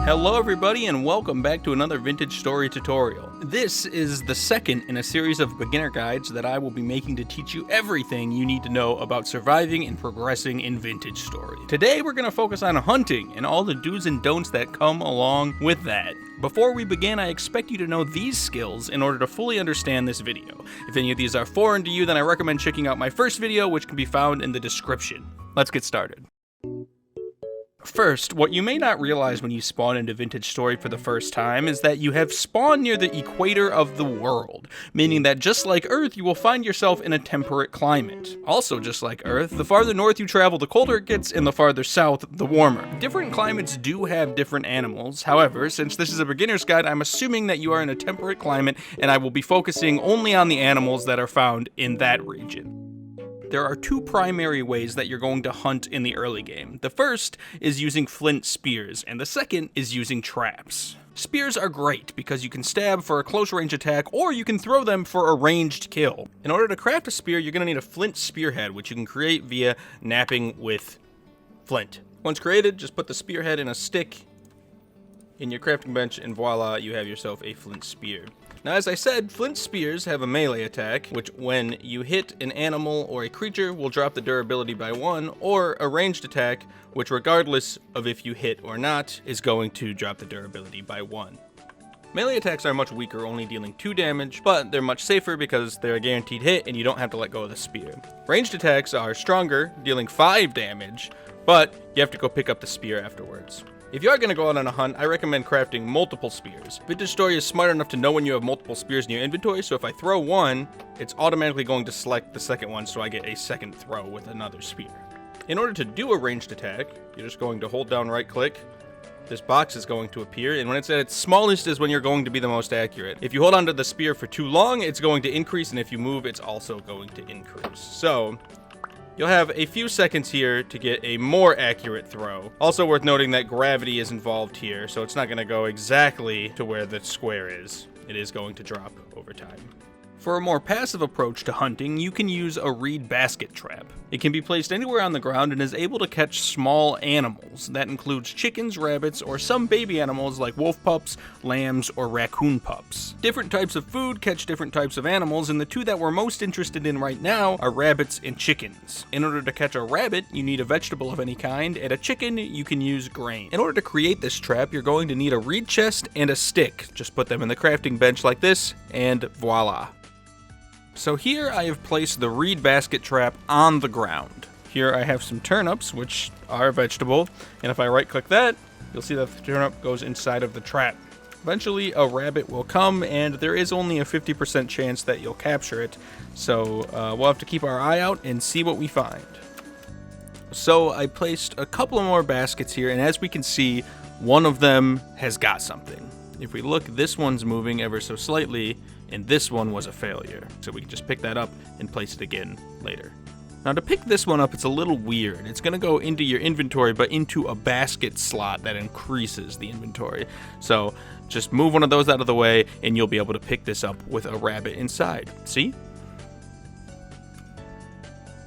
Hello everybody and welcome back to another vintage story tutorial. This is the second in a series of beginner guides that I will be making to teach you everything you need to know about surviving and progressing in vintage story. Today we're going to focus on hunting and all the do's and don'ts that come along with that. Before we begin, I expect you to know these skills in order to fully understand this video. If any of these are foreign to you, then I recommend checking out my first video, which can be found in the description. Let's get started. First, what you may not realize when you spawn into Vintage Story for the first time is that you have spawned near the equator of the world, meaning that just like Earth, you will find yourself in a temperate climate. Also just like Earth, the farther north you travel, the colder it gets, and the farther south, the warmer. Different climates do have different animals. However, since this is a beginner's guide, I'm assuming that you are in a temperate climate, and I will be focusing only on the animals that are found in that region. There are two primary ways that you're going to hunt in the early game. The first is using flint spears, and the second is using traps. Spears are great because you can stab for a close range attack, or you can throw them for a ranged kill. In order to craft a spear, you're going to need a flint spearhead, which you can create via knapping with flint. Once created, just put the spearhead in a stick in your crafting bench, and voila, you have yourself a flint spear. Now, as I said, flint spears have a melee attack, which when you hit an animal or a creature will drop the durability by 1, or a ranged attack, which regardless of if you hit or not, is going to drop the durability by 1. Melee attacks are much weaker, only dealing 2 damage, but they're much safer because they're a guaranteed hit and you don't have to let go of the spear. Ranged attacks are stronger, dealing 5 damage, but you have to go pick up the spear afterwards. If you are going to go out on a hunt, I recommend crafting multiple spears. Vintage Story is smart enough to know when you have multiple spears in your inventory, so if I throw one, it's automatically going to select the second one so I get a second throw with another spear. In order to do a ranged attack, you're just going to hold down right click. This box is going to appear, and when it's at its smallest is when you're going to be the most accurate. If you hold onto the spear for too long, it's going to increase, and if you move, it's also going to increase. So you'll have a few seconds here to get a more accurate throw. Also worth noting that gravity is involved here, so it's not going to go exactly to where the square is. It is going to drop over time. For a more passive approach to hunting, you can use a reed basket trap. It can be placed anywhere on the ground and is able to catch small animals. That includes chickens, rabbits, or some baby animals like wolf pups, lambs, or raccoon pups. Different types of food catch different types of animals, and the two that we're most interested in right now are rabbits and chickens. In order to catch a rabbit, you need a vegetable of any kind, and a chicken, you can use grain. In order to create this trap, you're going to need a reed chest and a stick. Just put them in the crafting bench like this, and voila. So here I have placed the reed basket trap on the ground. Here I have some turnips, which are a vegetable, and if I right click that, you'll see that the turnip goes inside of the trap. Eventually a rabbit will come, and there is only a 50% chance that you'll capture it, so we'll have to keep our eye out and see what we find. So I placed a couple of more baskets here, and as we can see, one of them has got something. If we look, this one's moving ever so slightly, and this one was a failure. So we can just pick that up and place it again later. Now to pick this one up, it's a little weird. It's gonna go into your inventory, but into a basket slot that increases the inventory. So just move one of those out of the way, and you'll be able to pick this up with a rabbit inside. See?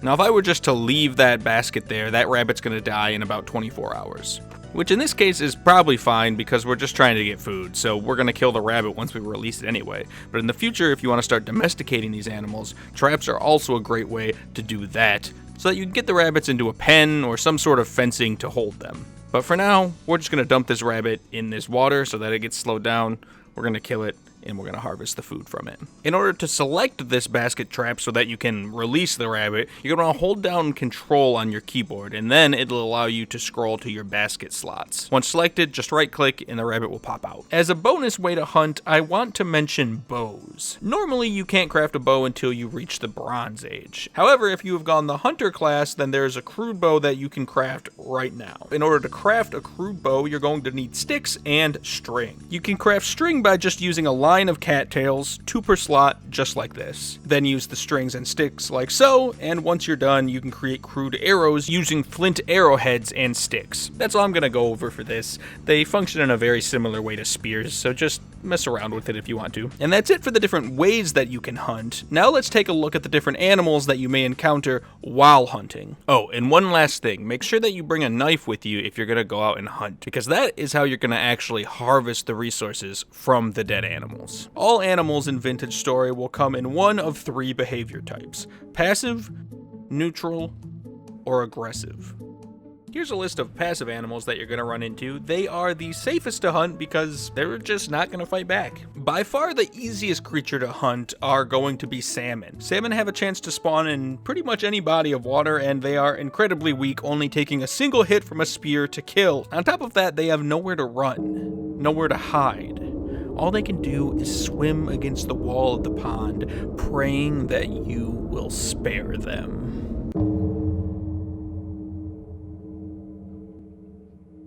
Now if I were just to leave that basket there, that rabbit's gonna die in about 24 hours. Which in this case is probably fine because we're just trying to get food, so we're going to kill the rabbit once we release it anyway. But in the future, if you want to start domesticating these animals, traps are also a great way to do that, so that you can get the rabbits into a pen or some sort of fencing to hold them. But for now, we're just going to dump this rabbit in this water so that it gets slowed down. We're going to kill it, and we're going to harvest the food from it. In order to select this basket trap so that you can release the rabbit, you're going to hold down Control on your keyboard, and then it'll allow you to scroll to your basket slots. Once selected, just right click and the rabbit will pop out. As a bonus way to hunt, I want to mention bows. Normally you can't craft a bow until you reach the Bronze Age. However, if you have gone the Hunter class, then there's a crude bow that you can craft right now. In order to craft a crude bow, you're going to need sticks and string. You can craft string by just using a line line of cattails, 2 per slot, just like this. Then use the strings and sticks like so, and once you're done, you can create crude arrows using flint arrowheads and sticks. That's all I'm gonna go over for this. They function in a very similar way to spears, so just mess around with it if you want to. And that's it for the different ways that you can hunt. Now let's take a look at the different animals that you may encounter while hunting. Oh, and one last thing, make sure that you bring a knife with you if you're gonna go out and hunt, because that is how you're gonna actually harvest the resources from the dead animals. All animals in Vintage Story will come in one of 3 behavior types: passive, neutral, or aggressive. Here's a list of passive animals that you're going to run into. They are the safest to hunt because they're just not going to fight back. By far the easiest creature to hunt are going to be salmon. Salmon have a chance to spawn in pretty much any body of water, and they are incredibly weak, only taking a single hit from a spear to kill. On top of that, they have nowhere to run, nowhere to hide. All they can do is swim against the wall of the pond, praying that you will spare them.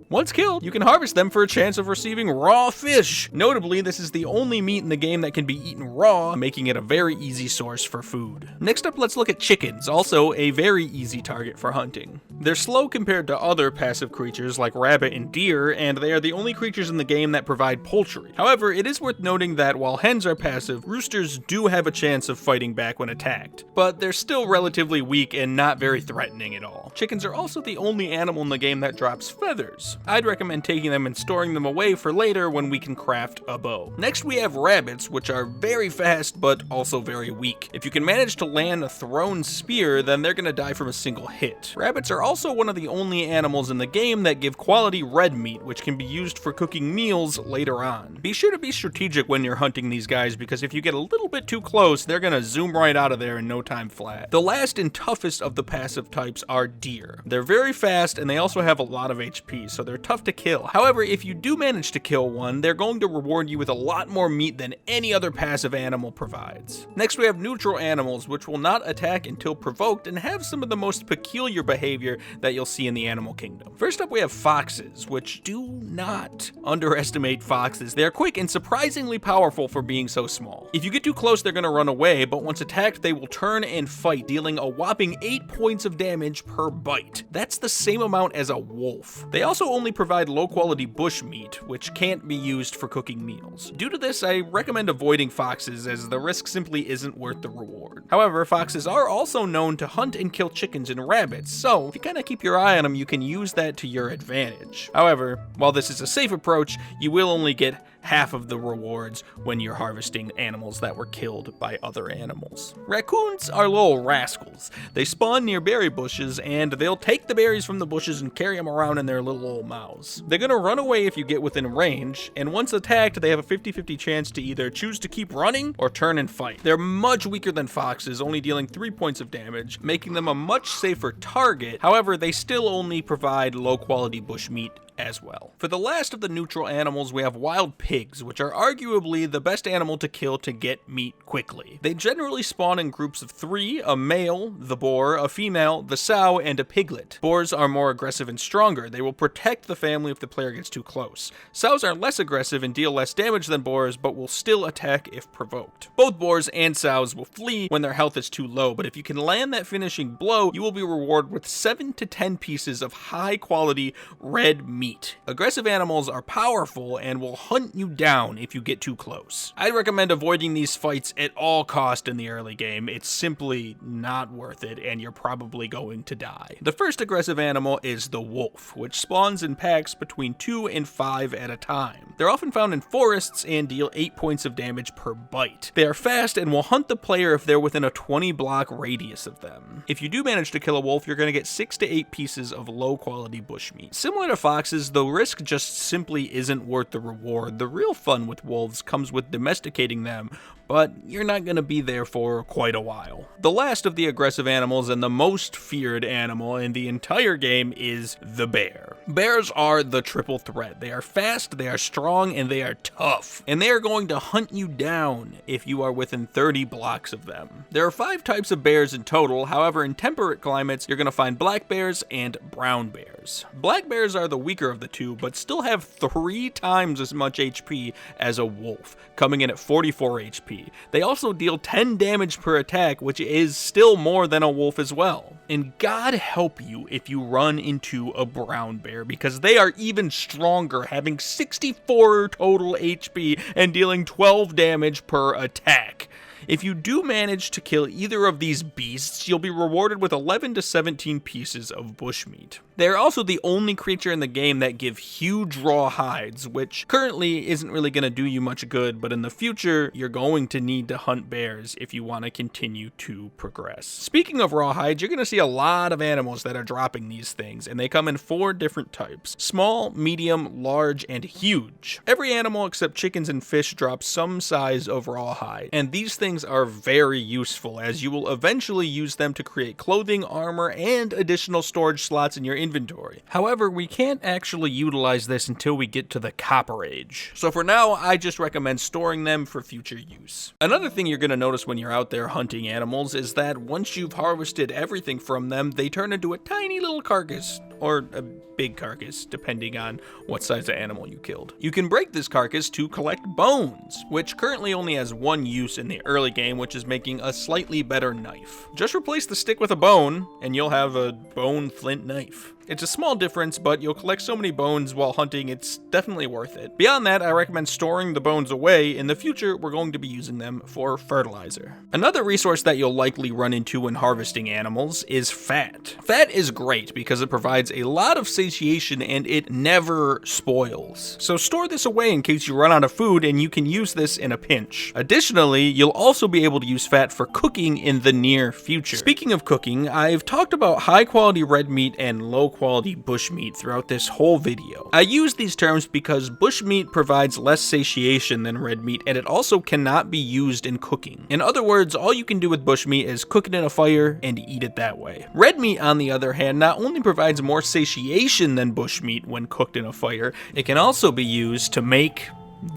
Once killed, you can harvest them for a chance of receiving raw fish. Notably, this is the only meat in the game that can be eaten raw, making it a very easy source for food. Next up, let's look at chickens, also a very easy target for hunting. They're slow compared to other passive creatures like rabbit and deer, and they are the only creatures in the game that provide poultry. However, it is worth noting that while hens are passive, roosters do have a chance of fighting back when attacked, but they're still relatively weak and not very threatening at all. Chickens are also the only animal in the game that drops feathers. I'd recommend taking them and storing them away for later when we can craft a bow. Next we have rabbits, which are very fast but also very weak. If you can manage to land a thrown spear, then they're gonna die from a single hit. Rabbits are also one of the only animals in the game that give quality red meat, which can be used for cooking meals later on. Be sure to be strategic when you're hunting these guys, because if you get a little bit too close, they're gonna zoom right out of there in no time flat. The last and toughest of the passive types are deer. They're very fast and they also have a lot of HP, so they're tough to kill. However, if you do manage to kill one, they're going to reward you with a lot more meat than any other passive animal provides. Next we have neutral animals, which will not attack until provoked and have some of the most peculiar behavior that you'll see in the animal kingdom. First up we have foxes, which do not underestimate foxes. They are quick and surprisingly powerful for being so small. If you get too close, they're going to run away, but once attacked they will turn and fight, dealing a whopping 8 points of damage per bite. That's the same amount as a wolf. They also only provide low-quality bush meat, which can't be used for cooking meals. Due to this, I recommend avoiding foxes, as the risk simply isn't worth the reward. However, foxes are also known to hunt and kill chickens and rabbits, so if you kind of keep your eye on them, you can use that to your advantage. However, while this is a safe approach, you will only get half of the rewards when you're harvesting animals that were killed by other animals. Raccoons are little rascals. They spawn near berry bushes, and they'll take the berries from the bushes and carry them around in their little old mouths. They're gonna run away if you get within range, and once attacked, they have a 50-50 chance to either choose to keep running or turn and fight. They're much weaker than foxes, only dealing 3 points of damage, making them a much safer target. However, they still only provide low-quality bush meat as well. For the last of the neutral animals, we have wild pigs, which are arguably the best animal to kill to get meat quickly. They generally spawn in groups of 3, a male, the boar, a female, the sow, and a piglet. Boars are more aggressive and stronger. They will protect the family if the player gets too close. Sows are less aggressive and deal less damage than boars, but will still attack if provoked. Both boars and sows will flee when their health is too low, but if you can land that finishing blow, you will be rewarded with 7 to 10 pieces of high quality red meat. Aggressive animals are powerful and will hunt you down if you get too close. I'd recommend avoiding these fights at all cost in the early game. It's simply not worth it, and you're probably going to die. The first aggressive animal is the wolf, which spawns in packs between 2 and 5 at a time. They're often found in forests and deal 8 points of damage per bite. They are fast and will hunt the player if they're within a 20 block radius of them. If you do manage to kill a wolf, you're going to get 6 to 8 pieces of low quality bushmeat. Similar to foxes, the risk just simply isn't worth the reward. The real fun with wolves comes with domesticating them, but you're not going to be there for quite a while. The last of the aggressive animals and the most feared animal in the entire game is the bear. Bears are the triple threat. They are fast, they are strong, and they are tough. And they are going to hunt you down if you are within 30 blocks of them. There are 5 types of bears in total. However, in temperate climates, you're going to find black bears and brown bears. Black bears are the weaker of the two, but still have 3 times as much HP as a wolf, coming in at 44 HP. They also deal 10 damage per attack, which is still more than a wolf as well. And God help you if you run into a brown bear, because they are even stronger, having 64 total HP and dealing 12 damage per attack. If you do manage to kill either of these beasts, you'll be rewarded with 11 to 17 pieces of bushmeat. They are also the only creature in the game that give huge raw hides, which currently isn't really going to do you much good, but in the future, you're going to need to hunt bears if you want to continue to progress. Speaking of raw hides, you're going to see a lot of animals that are dropping these things, and they come in 4 different types: small, medium, large, and huge. Every animal except chickens and fish drops some size of raw hide, and these things are very useful, as you will eventually use them to create clothing, armor, and additional storage slots in your inventory. However, we can't actually utilize this until we get to the Copper Age. So for now, I just recommend storing them for future use. Another thing you're going to notice when you're out there hunting animals is that once you've harvested everything from them, they turn into a tiny little carcass, or a big carcass, depending on what size of animal you killed. You can break this carcass to collect bones, which currently only has 1 use in the early game, which is making a slightly better knife. Just replace the stick with a bone, and you'll have a bone flint knife. It's a small difference, but you'll collect so many bones while hunting, it's definitely worth it. Beyond that, I recommend storing the bones away. In the future, we're going to be using them for fertilizer. Another resource that you'll likely run into when harvesting animals is fat. Fat is great because it provides a lot of satiation and it never spoils. So store this away in case you run out of food, and you can use this in a pinch. Additionally, you'll also be able to use fat for cooking in the near future. Speaking of cooking, I've talked about high quality red meat and low quality bushmeat throughout this whole video. I use these terms because bushmeat provides less satiation than red meat, and it also cannot be used in cooking. In other words, all you can do with bushmeat is cook it in a fire and eat it that way. Red meat, on the other hand, not only provides more satiation than bushmeat when cooked in a fire, it can also be used to make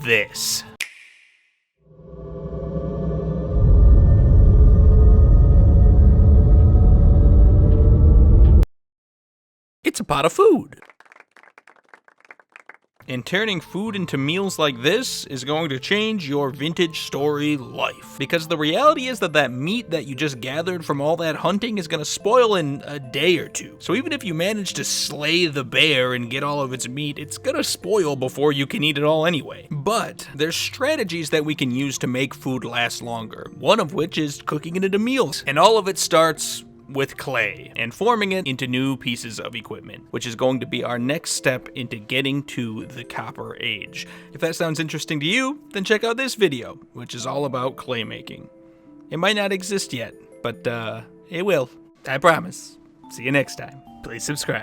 this. It's a pot of food. And turning food into meals like this is going to change your vintage story life. Because the reality is that meat that you just gathered from all that hunting is going to spoil in a day or 2. So even if you manage to slay the bear and get all of its meat, it's going to spoil before you can eat it all anyway. But there's strategies that we can use to make food last longer. One of which is cooking it into meals. And all of it starts with clay and forming it into new pieces of equipment, which is going to be our next step into getting to the Copper Age. If that sounds interesting to you, then check out this video, which is all about clay making. It might not exist yet, but it will. I promise. See you next time. Please subscribe.